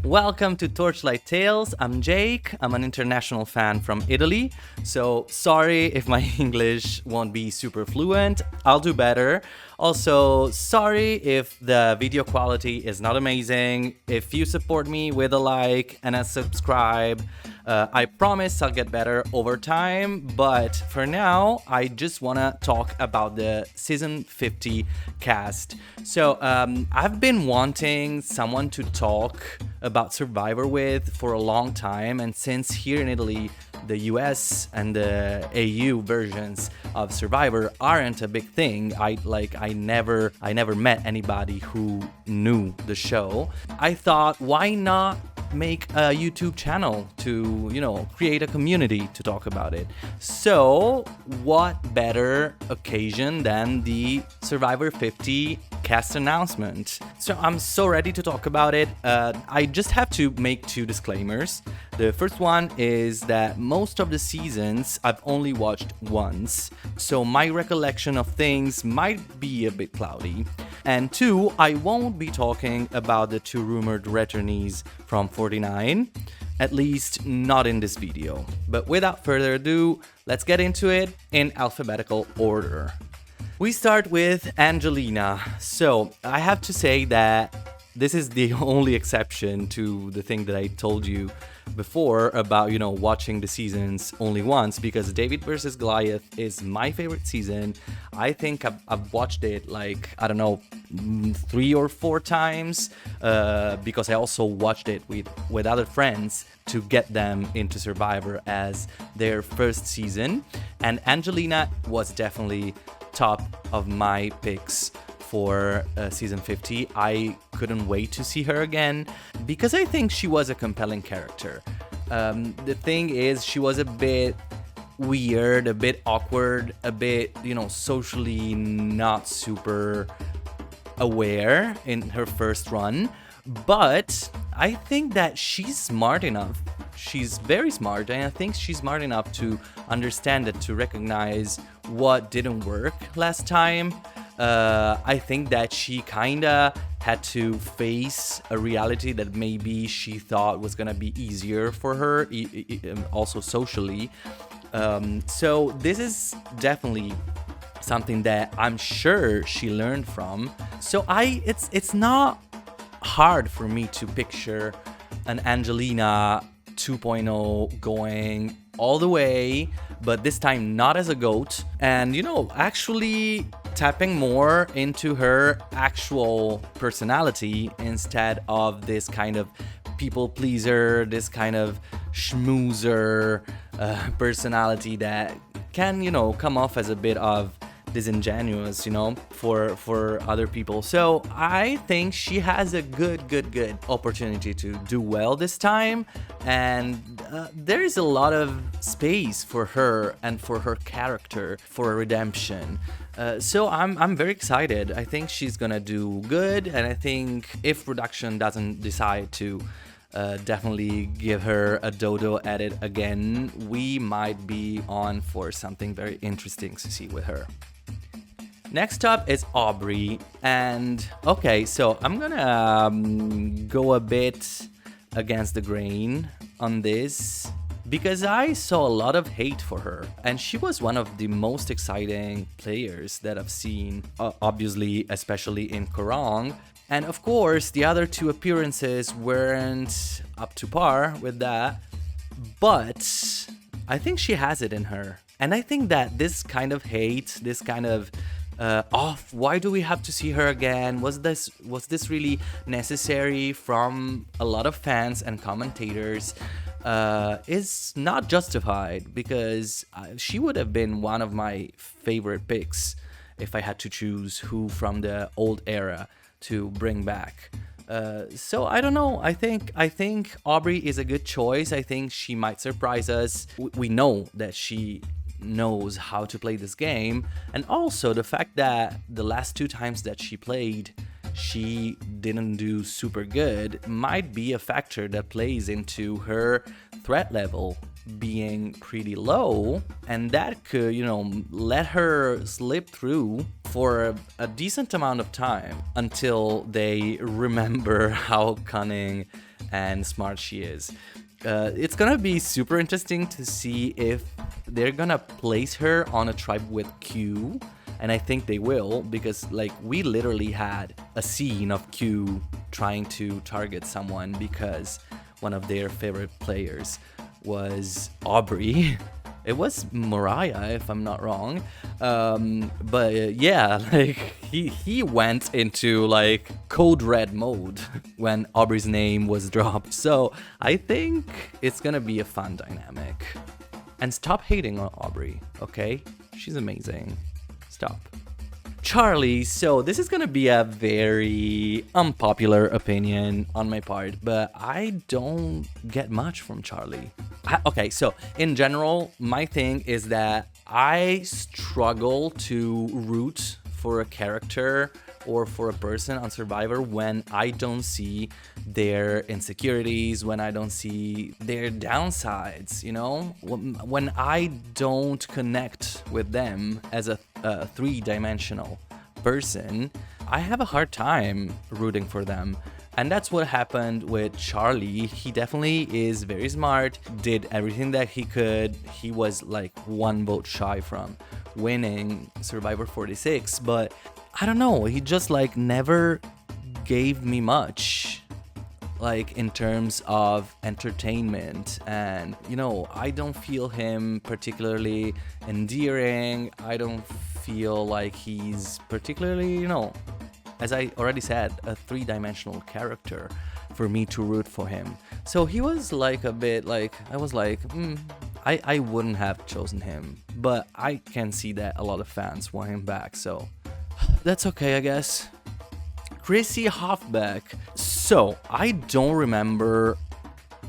Welcome to Torchlight Tales. I'm Jake. I'm an international fan from Italy. So sorry if my English won't be super fluent. I'll do better. Also, sorry if the video quality is not amazing. If you support me with a like and a subscribe, I promise I'll get better over time. But for now, I just want to talk about the season 50 cast. So I've been wanting someone to talk about Survivor with for a long time, and since here in Italy the US and the AU versions of Survivor aren't a big thing, I never met anybody who knew the show. I thought, why not make a YouTube channel to, create a community to talk about it. So what better occasion than the Survivor 50 cast announcement? So I'm so ready to talk about it. I just have to make two disclaimers. The first one is that most of the seasons I've only watched once, so my recollection of things might be a bit cloudy. And two, I won't be talking about the two rumored returnees from 49, at least not in this video. But without further ado, let's get into it in alphabetical order. We start with Angelina. So I have to say that this is the only exception to the thing that I told you before about, watching the seasons only once, because David versus Goliath is my favorite season. I think I've watched it 3 or 4 times because I also watched it with other friends to get them into Survivor as their first season. And Angelina was definitely top of my picks for season 50. I couldn't wait to see her again because I think she was a compelling character. The thing is, she was a bit weird, a bit awkward, a bit, socially not super aware in her first run. But I think that she's smart enough. She's very smart, and I think she's smart enough to understand it, to recognize what didn't work last time. I think that she kinda had to face a reality that maybe she thought was gonna be easier for her, also socially. So this is definitely something that I'm sure she learned from. So it's not hard for me to picture an Angelina 2.0 going all the way, but this time not as a goat, and actually tapping more into her actual personality instead of this kind of people pleaser, this kind of schmoozer personality that can come off as a bit of disingenuous, for other people. So I think she has a good opportunity to do well this time, and there is a lot of space for her and for her character for a redemption. So I'm very excited. I think she's gonna do good, and I think if production doesn't decide to definitely give her a dodo at it again, we might be on for something very interesting to see with her. Next up is Aubrey, and okay, so I'm gonna go a bit against the grain on this because I saw a lot of hate for her, and she was one of the most exciting players that I've seen, obviously, especially in Korong. And of course, the other two appearances weren't up to par with that, but I think she has it in her. And I think that this kind of hate, this kind of why do we have to see her again? Was this really necessary from a lot of fans and commentators? Is not justified, because she would have been one of my favorite picks if I had to choose who from the old era to bring back. So I don't know. I think Aubrey is a good choice. I think she might surprise us. We know that she knows how to play this game, and also the fact that the last 2 times that she played, she didn't do super good might be a factor that plays into her threat level being pretty low, and that could, let her slip through for a decent amount of time until they remember how cunning and smart she is. It's gonna be super interesting to see if they're gonna place her on a tribe with Q, and I think they will, because like we literally had a scene of Q trying to target someone because one of their favorite players was Aubrey. It was Mariah, if I'm not wrong. But yeah, like he went into like code red mode when Aubrey's name was dropped. So I think it's gonna be a fun dynamic. And stop hating on Aubrey, okay? She's amazing. Stop. Charlie, so this is gonna be a very unpopular opinion on my part, but I don't get much from Charlie. Okay, so in general, my thing is that I struggle to root for a character or for a person on Survivor when I don't see their insecurities, when I don't see their downsides, you know? When I don't connect with them as a three-dimensional person, I have a hard time rooting for them. And that's what happened with Charlie. He definitely is very smart, did everything that he could. He was like one vote shy from winning Survivor 46, but I don't know, he just like never gave me much, like in terms of entertainment. And you know, I don't feel him particularly endearing. I don't feel like he's particularly, you know, as I already said, a three-dimensional character for me to root for him. So he was like a bit like, I was like, I wouldn't have chosen him, but I can see that a lot of fans want him back, so that's okay, I guess. Chrissy Hoffbeck. So I don't remember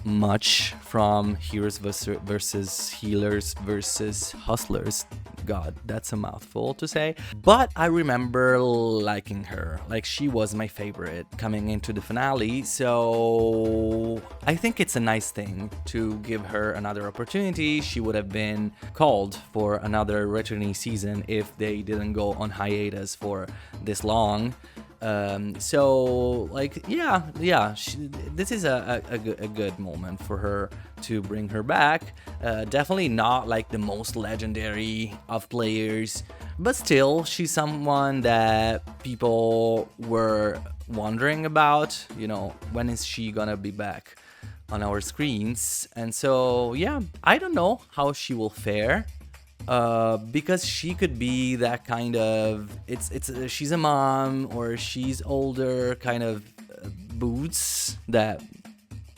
much from Heroes versus Healers versus Hustlers. God, that's a mouthful to say. But I remember liking her. Like, she was my favorite coming into the finale. So I think it's a nice thing to give her another opportunity. She would have been called for another returning season if they didn't go on hiatus for this long. So like, yeah, this is a good moment for her to bring her back. Definitely not like the most legendary of players, but still, she's someone that people were wondering about, you know, when is she gonna be back on our screens? And so, yeah, I don't know how she will fare. Because she could be that kind of, she's a mom or she's older kind of boots that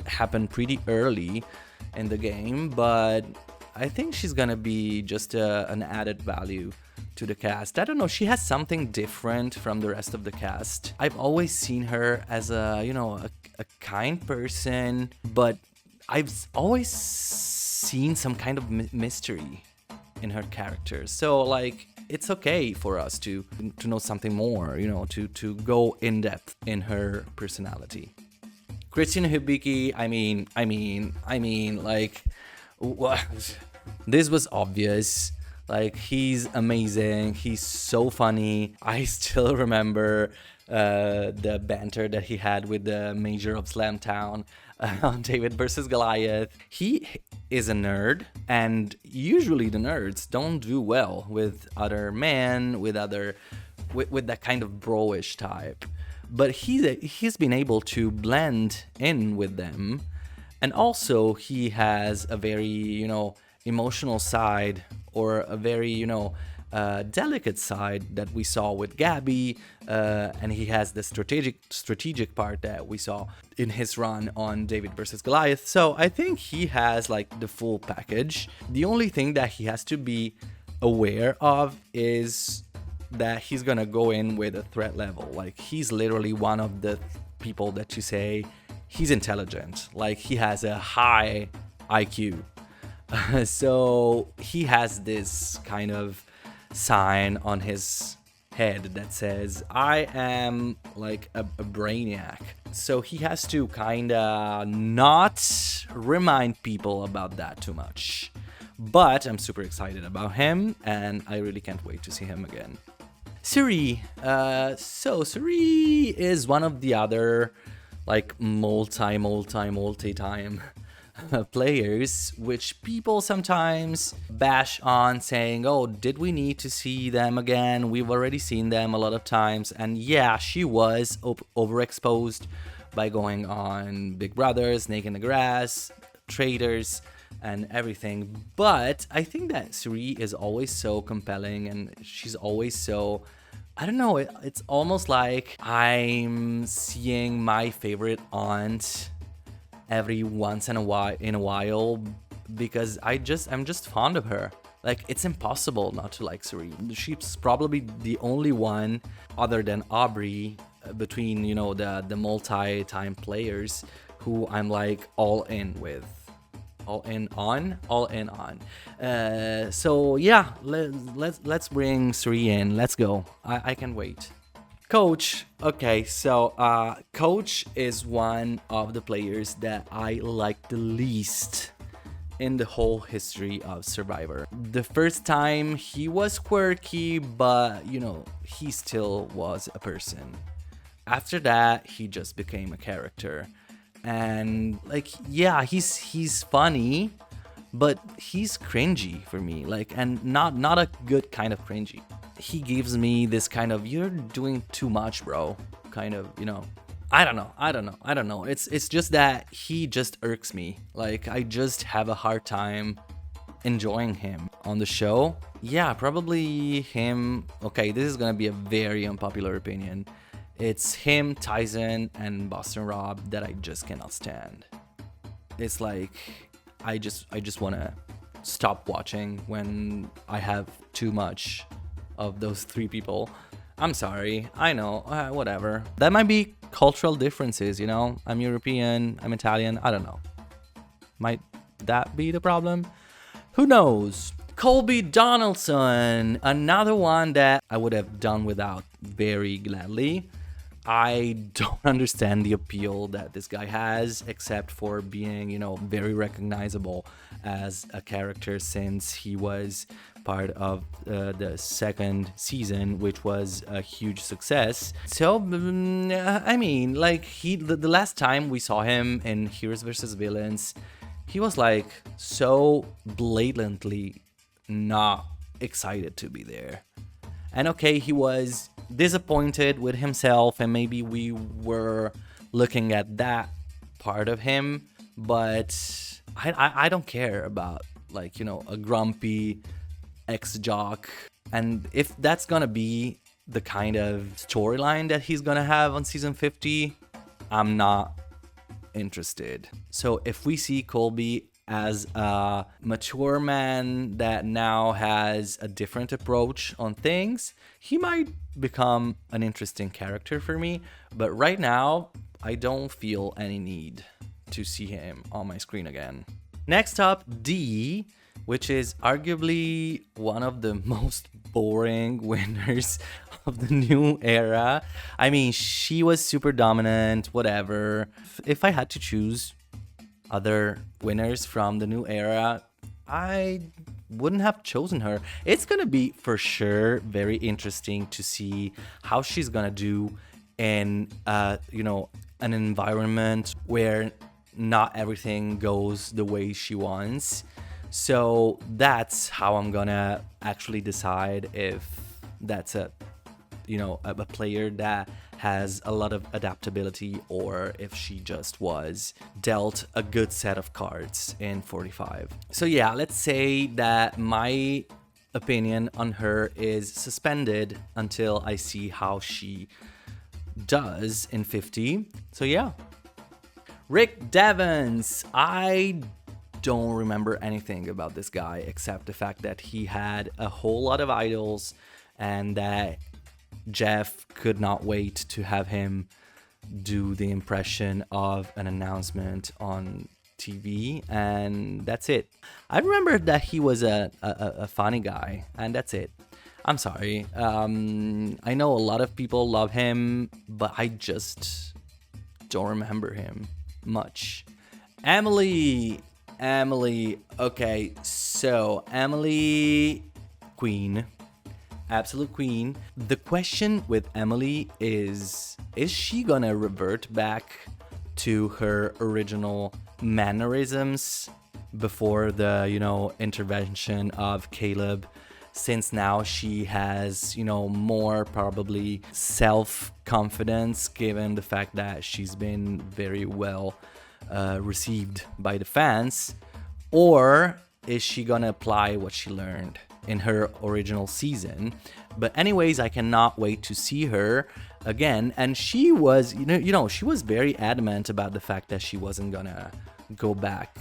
happen pretty early in the game, but I think she's gonna be just an added value to the cast. I don't know, she has something different from the rest of the cast. I've always seen her as a, you know, a kind person, but I've always seen some kind of mystery in her character. So like, it's okay for us to know something more, you know, to go in depth in her personality. Christian Hibiki, I mean, like, this was obvious. Like, he's amazing. He's so funny. I still remember the banter that he had with the Major of Slamtown on David versus Goliath. He is a nerd, and usually the nerds don't do well with other men, with that kind of bro-ish type. But he's been able to blend in with them, and also he has a very, you know, emotional side, or a very, you know, delicate side that we saw with Gabby, and he has the strategic part that we saw in his run on David versus Goliath. So I think he has like the full package. The only thing that he has to be aware of is that he's gonna go in with a threat level. Like, he's literally one of the people that you say he's intelligent, like he has a high IQ. So he has this kind of sign on his head that says, I am like a brainiac. So he has to kind of not remind people about that too much. But I'm super excited about him, and I really can't wait to see him again. Suri. So Suri is one of the other like multi time players, which people sometimes bash on, saying, oh, did we need to see them again? We've already seen them a lot of times. And yeah, she was overexposed by going on Big Brother, Snake in the Grass, Traders, and everything. But I think that Suri is always so compelling, and she's always so, I don't know, it's almost like I'm seeing my favorite aunt every once in a while, because I'm just fond of her. Like, it's impossible not to like Suri. She's probably the only one other than Aubrey, between, you know, the multi-time players, who I'm like all in with. All in on. So yeah, let's bring Suri in. Let's go. I can wait. Coach. Okay, so Coach is one of the players that I like the least in the whole history of Survivor. The first time he was quirky, but you know, he still was a person. After that, he just became a character. And like, yeah, he's funny, but he's cringy for me, like, and not a good kind of cringy. He gives me this kind of, you're doing too much, bro, kind of, you know. I don't know. It's just that he just irks me. Like, I just have a hard time enjoying him on the show. Yeah, probably him. Okay, this is gonna be a very unpopular opinion. It's him, Tyson, and Boston Rob that I just cannot stand. It's like, I just want to stop watching when I have too much of those three people. I'm sorry. I know. Whatever. That might be cultural differences, you know? I'm European. I'm Italian. I don't know. Might that be the problem? Who knows? Colby Donaldson. Another one that I would have done without very gladly. I don't understand the appeal that this guy has, except for being, you know, very recognizable as a character, since he was part of the second season, which was a huge success. So, I mean, like, the last time we saw him in Heroes vs. Villains, he was like so blatantly not excited to be there. And okay, he was disappointed with himself, and maybe we were looking at that part of him, but I don't care about, like, you know, a grumpy ex-jock. And if that's gonna be the kind of storyline that he's gonna have on season 50, I'm not interested. So if we see Colby as a mature man that now has a different approach on things, he might become an interesting character for me. But right now, I don't feel any need to see him on my screen again. Next up, D, which is arguably one of the most boring winners of the new era. I mean, she was super dominant, whatever. If I had to choose other winners from the new era, I wouldn't have chosen her. It's gonna be for sure very interesting to see how she's gonna do in you know, an environment where not everything goes the way she wants. So that's how I'm gonna actually decide if that's a, you know, a player that has a lot of adaptability, or if she just was dealt a good set of cards in 45. So yeah, let's say that my opinion on her is suspended until I see how she does in 50. So yeah. Rick Devens. I don't remember anything about this guy except the fact that he had a whole lot of idols, and that Jeff could not wait to have him do the impression of an announcement on TV, and that's it. I remember that he was a funny guy, and that's it. I'm sorry. I know a lot of people love him, but I just don't remember him much. Emily. Okay, so Emily, queen. Absolute queen. The question with Emily is she gonna revert back to her original mannerisms before the, intervention of Caleb, since now she has, more probably self-confidence given the fact that she's been very well received by the fans? Or is she gonna apply what she learned in her original season? But anyways, I cannot wait to see her again. And she was, she was very adamant about the fact that she wasn't gonna go back.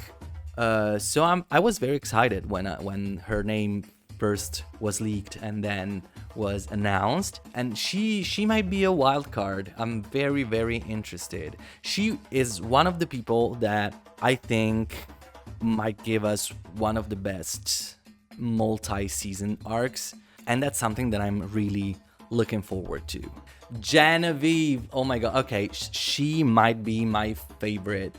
So I was very excited when her name first was leaked and then was announced, and she might be a wild card. I'm very, very interested. She is one of the people that I think might give us one of the best multi-season arcs, and that's something that I'm really looking forward to. Genevieve, oh my god, okay, she might be my favorite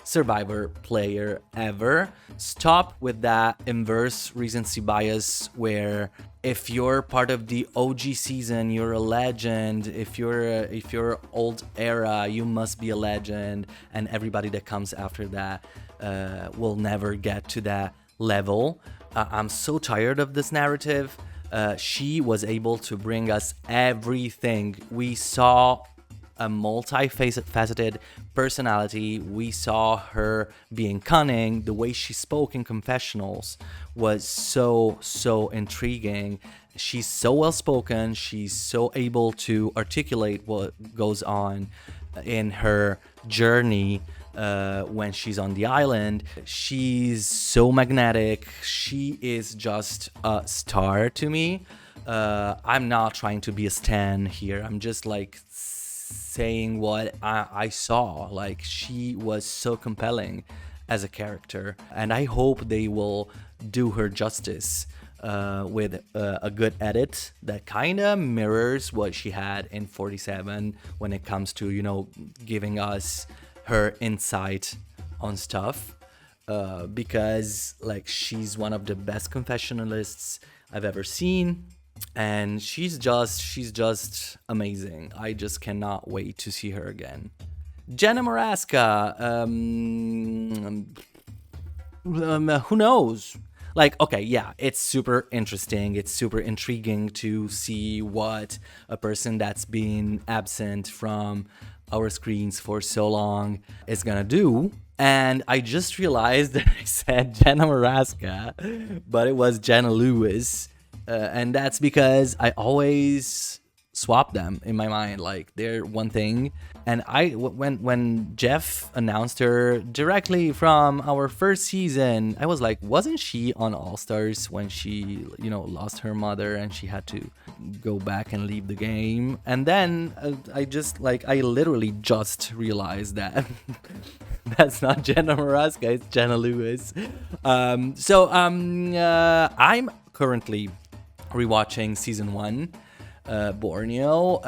Survivor player ever. Stop with that inverse recency bias where if you're part of the OG season, you're a legend. If you're old era, you must be a legend, and everybody that comes after that will never get to that level. I'm so tired of this narrative. She was able to bring us everything. We saw a multifaceted personality. We saw her being cunning. The way she spoke in confessionals was so intriguing. She's so well spoken. She's so able to articulate what goes on in her journey when she's on the island. She's so magnetic. She is just a star to me. I'm not trying to be a stan here. I'm just like saying what I saw. Like, she was so compelling as a character, and I hope they will do her justice with a good edit that kind of mirrors what she had in 47 when it comes to, giving us her insight on stuff, because like she's one of the best confessionalists I've ever seen. And she's just amazing. I just cannot wait to see her again. Jenna Maraska, who knows? Like, okay, yeah, it's super interesting. It's super intriguing to see what a person that's been absent from our screens for so long is gonna do. And I just realized that I said Jenna Maraska, but it was Jenna Lewis. And that's because I always swap them in my mind, like they're one thing. And when Jeff announced her directly from our first season, I was like, wasn't she on All Stars when she, lost her mother and she had to go back and leave the game? And then I literally just realized that that's not Jenna Maraska, it's Jenna Lewis. I'm currently rewatching season 1, Borneo.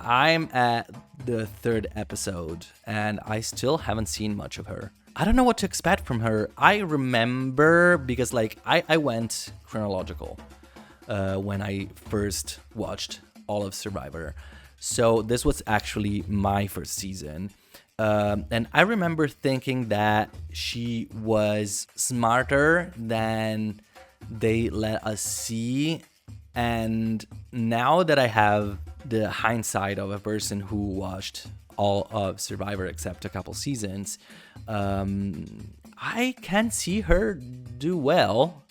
I'm at the 3rd episode and I still haven't seen much of her. I don't know what to expect from her. I remember because I went chronological when I first watched all of Survivor. So this was actually my first season. And I remember thinking that she was smarter than they let us see. And now that I have the hindsight of a person who watched all of Survivor except a couple seasons, I can see her do well.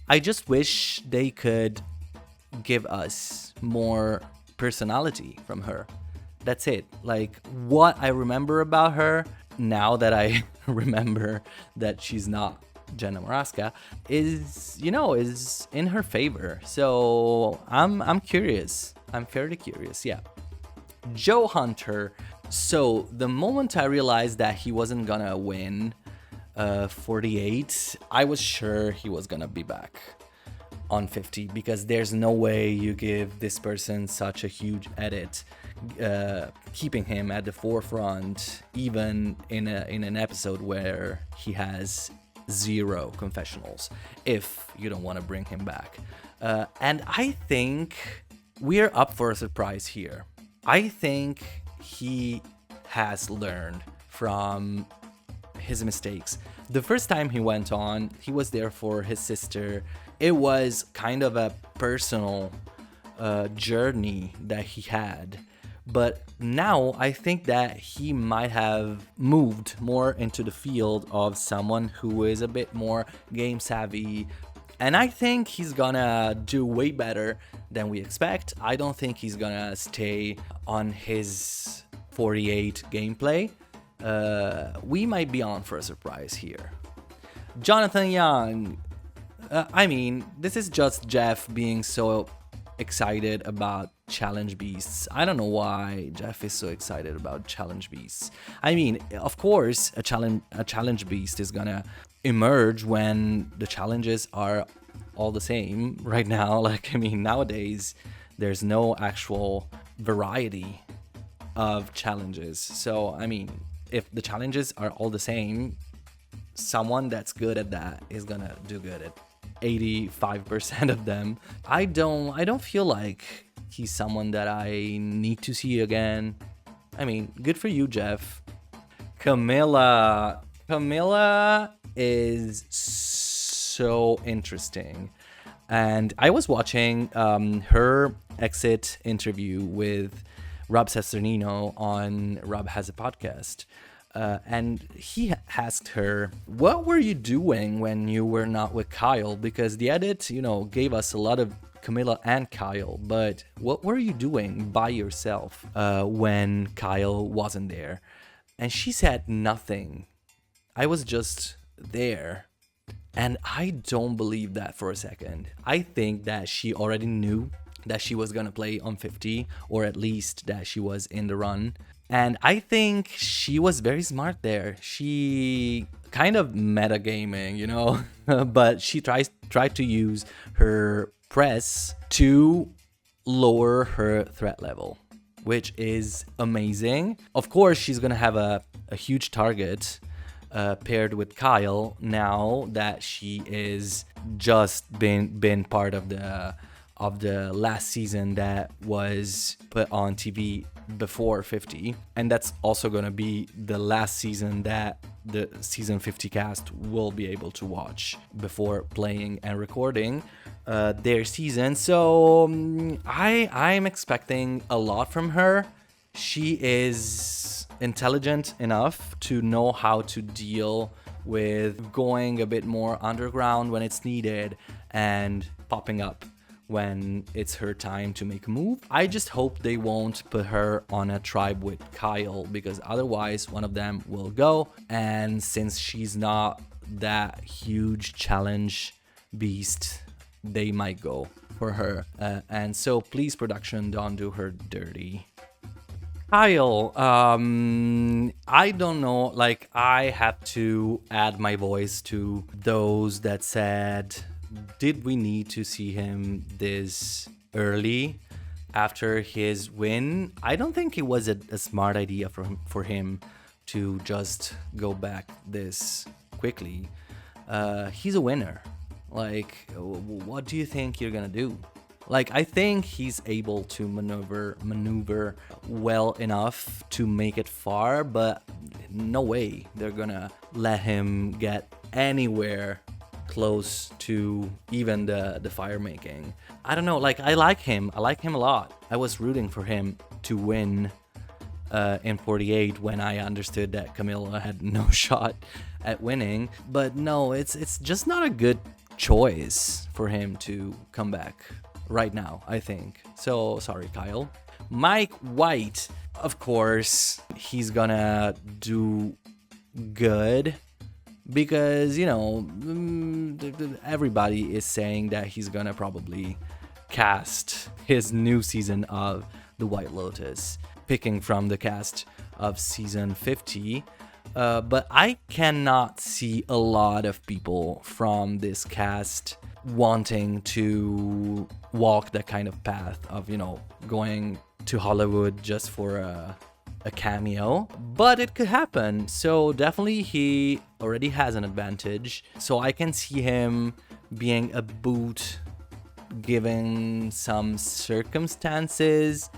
I just wish they could give us more personality from her. That's it. Like, what I remember about her, now that I remember that she's not Jenna Maraska, is in her favor. So I'm curious. I'm fairly curious, yeah. Joe Hunter. So the moment I realized that he wasn't gonna win 48, I was sure he was gonna be back on 50, because there's no way you give this person such a huge edit, keeping him at the forefront, even in an episode where he has 0 confessionals, if you don't want to bring him back. And I think we're up for a surprise here. I think he has learned from his mistakes. The first time he went on, he was there for his sister. It was kind of a personal journey that he had. But now I think that he might have moved more into the field of someone who is a bit more game savvy. And I think he's gonna do way better than we expect. I don't think he's gonna stay on his 48 gameplay. We might be on for a surprise here. Jonathan Young. This is just Jeff being so excited about challenge beasts. I don't know why Jeff is so excited about challenge beasts. Of course, a challenge beast is gonna emerge when the challenges are all the same right now. Nowadays there's no actual variety of challenges. So if the challenges are all the same, someone that's good at that is gonna do good at 85% of them. I don't feel like he's someone that I need to see again. Good for you, Jeff. Camilla is so interesting. And I was watching her exit interview with Rob Cesternino on Rob Has a Podcast. And he asked her, what were you doing when you were not with Kyle? Because the edit, gave us a lot of Camilla and Kyle, but what were you doing by yourself when Kyle wasn't there? And she said nothing. I was just there. And I don't believe that for a second. I think that she already knew that she was gonna play on 50, or at least that she was in the run. And I think she was very smart there. She kind of metagaming, but she tried to use her press to lower her threat level, which is amazing. Of course, she's gonna have a huge target paired with Kyle now that she is just been part of the last season that was put on TV before 50, and that's also going to be the last season that the season 50 cast will be able to watch before playing and recording their season. So I'm expecting a lot from her. She is intelligent enough to know how to deal with going a bit more underground when it's needed and popping up when it's her time to make a move. I just hope they won't put her on a tribe with Kyle, because otherwise one of them will go. And since she's not that huge challenge beast, they might go for her. And so please, production, don't do her dirty. Kyle, I don't know, I have to add my voice to those that said, did we need to see him this early after his win? I don't think it was a smart idea for him to just go back this quickly. He's a winner. What do you think you're gonna do? I think he's able to maneuver well enough to make it far, but no way they're gonna let him get anywhere close to even the fire making. I don't know, I like him a lot. I was rooting for him to win in 48 when I understood that Camilla had no shot at winning, but no, it's just not a good choice for him to come back right now, I think. So sorry, Kyle. Mike White, of course, he's gonna do good, because everybody is saying that he's gonna probably cast his new season of The White Lotus, picking from the cast of season 50. But I cannot see a lot of people from this cast wanting to walk that kind of path of going to Hollywood just for a cameo, but it could happen. So definitely he already has an advantage. So I can see him being a boot given some circumstances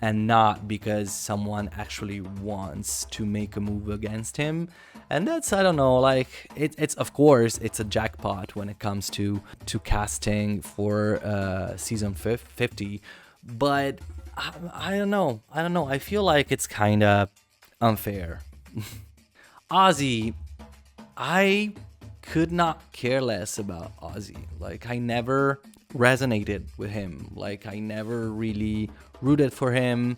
and not because someone actually wants to make a move against him. And that's, I don't know, like it's of course it's a jackpot when it comes to casting for season 50, but I don't know. I feel like it's kind of unfair. Ozzy, I could not care less about Ozzy. Like, I never resonated with him. Like, I never really rooted for him.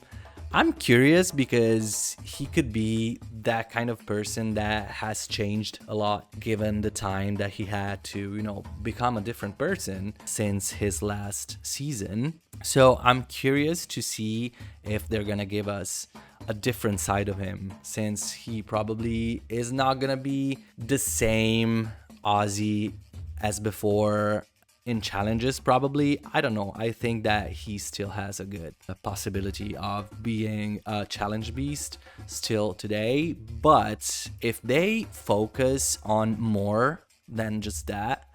I'm curious because he could be that kind of person that has changed a lot given the time that he had to, become a different person since his last season. So I'm curious to see if they're gonna give us a different side of him, since he probably is not gonna be the same Ozzy as before in challenges. Probably, I don't know, I think that he still has a possibility of being a challenge beast still today. But if they focus on more than just that,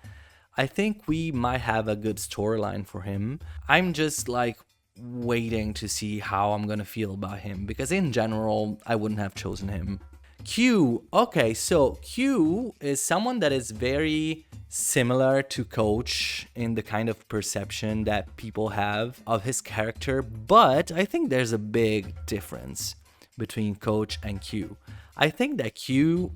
I think we might have a good storyline for him. I'm just like waiting to see how I'm gonna feel about him, because in general I wouldn't have chosen him. Q. Okay, so Q is someone that is very similar to Coach in the kind of perception that people have of his character, but I think there's a big difference between Coach and Q. I think that Q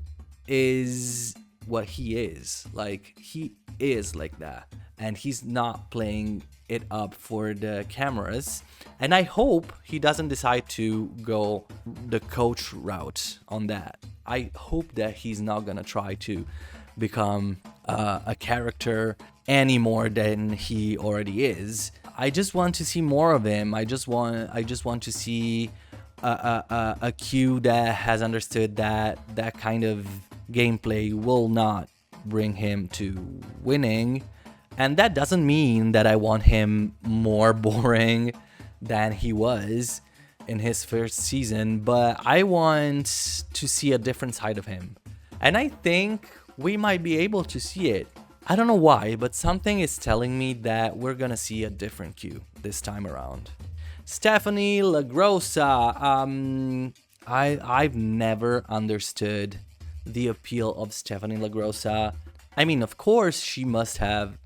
is what he is. Like, he is like that, and he's not playing it up for the cameras. And I hope he doesn't decide to go the Coach route on that. I hope that he's not gonna try to become a character any more than he already is. I just want to see more of him. I just want to see a Q that has understood that that kind of gameplay will not bring him to winning. And that doesn't mean that I want him more boring than he was in his first season, but I want to see a different side of him. And I think we might be able to see it. I don't know why, but something is telling me that we're gonna see a different Q this time around. Stephanie LaGrossa. I've never understood the appeal of Stephanie LaGrossa. I mean, of course, she must have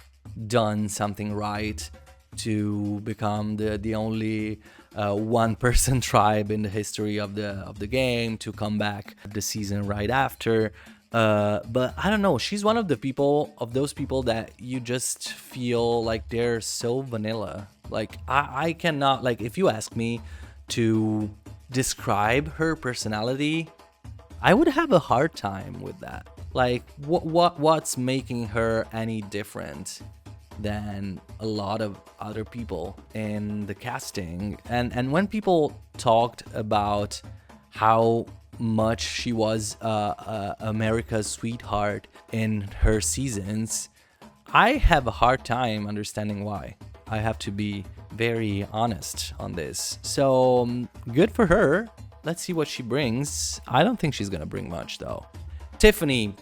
done something right to become the only one-person tribe in the history of the game to come back the season right after. But I don't know. She's one of those people that you just feel like they're so vanilla. Like, I cannot, like, if you ask me to describe her personality, I would have a hard time with that. Like, what's making her any different than a lot of other people in the casting? And when people talked about how much she was America's sweetheart in her seasons, I have a hard time understanding why. I have to be very honest on this. So good for her. Let's see what she brings. I don't think she's gonna bring much though. Tiffany.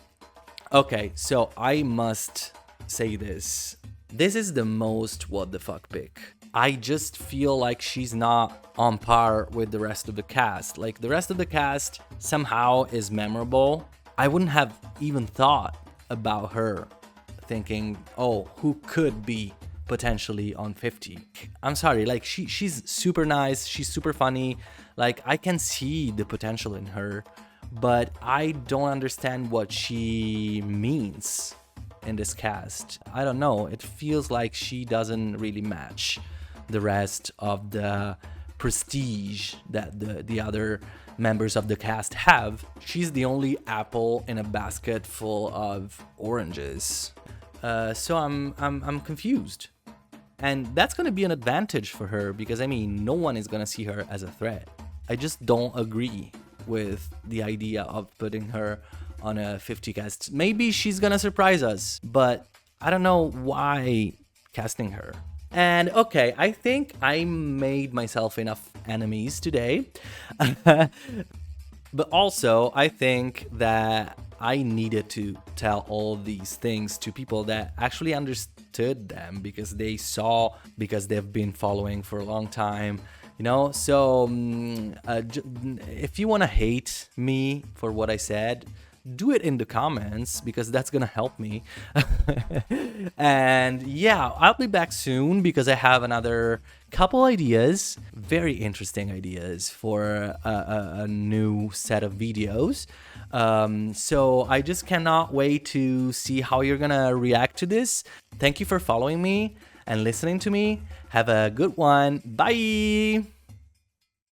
Okay, so I must say this. This is the most what the fuck pick. I just feel like she's not on par with the rest of the cast. Like, the rest of the cast somehow is memorable. I wouldn't have even thought about her thinking, oh, who could be potentially on 50. I'm sorry, like, she's super nice, she's super funny. Like, I can see the potential in her, but I don't understand what she means in this cast. I don't know, it feels like she doesn't really match the rest of the prestige that the other members of the cast have. She's the only apple in a basket full of oranges. So I'm confused. And that's gonna be an advantage for her, because I mean, no one is gonna see her as a threat. I just don't agree with the idea of putting her on a 50 cast. Maybe she's gonna surprise us, but I don't know why casting her. And okay, I think I made myself enough enemies today. But also, I think that I needed to tell all these things to people that actually understood them, because they've been following for a long time. So if you want to hate me for what I said, do it in the comments, because that's gonna help me. And yeah, I'll be back soon because I have another couple ideas, very interesting ideas for a new set of videos. So I just cannot wait to see how you're gonna react to this. Thank you for following me and listening to me. Have a good one. Bye.